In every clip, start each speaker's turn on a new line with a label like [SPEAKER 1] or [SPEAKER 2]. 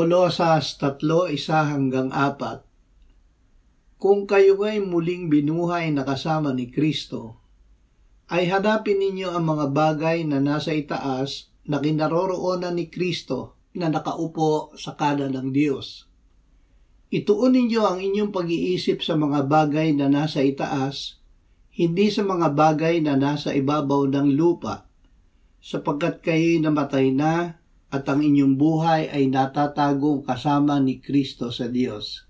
[SPEAKER 1] Kolosas 3:1-4. Kung kayo ay muling binuhay na kasama ni Kristo, ay hanapin ninyo ang mga bagay na nasa itaas na kinaroroonan ni Kristo na nakaupo sa kanan ng Diyos. Ituon ninyo ang inyong pag-iisip sa mga bagay na nasa itaas, hindi sa mga bagay na nasa ibabaw ng lupa, sapagkat kayo'y namatay na at ang inyong buhay ay natatago kasama ni Kristo sa Diyos.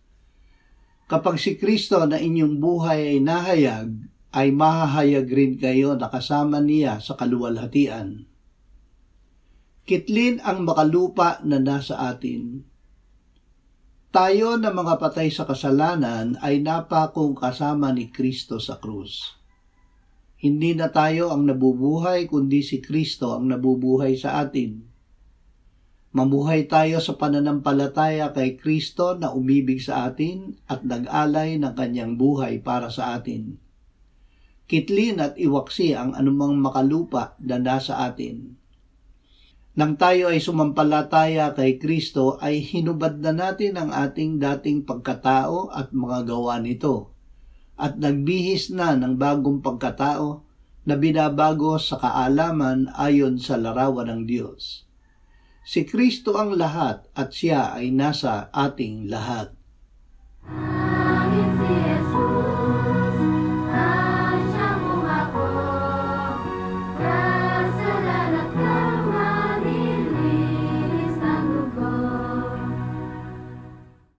[SPEAKER 1] Kapag si Kristo na inyong buhay ay nahayag, ay mahahayag rin kayo na kasama niya sa kaluwalhatian. Kitlin ang makalupa na nasa atin. Tayo na mga patay sa kasalanan ay napakong kasama ni Kristo sa krus. Hindi na tayo ang nabubuhay, kundi si Kristo ang nabubuhay sa atin. Mamuhay tayo sa pananampalataya kay Kristo na umibig sa atin at nag-alay ng kanyang buhay para sa atin. Kitlin at iwaksi ang anumang makalupa na nasa atin. Nang tayo ay sumampalataya kay Kristo, ay hinubad na natin ang ating dating pagkatao at mga gawa nito, at nagbihis na ng bagong pagkatao na binabago sa kaalaman ayon sa larawan ng Diyos. Si Kristo ang lahat at siya ay nasa ating lahat.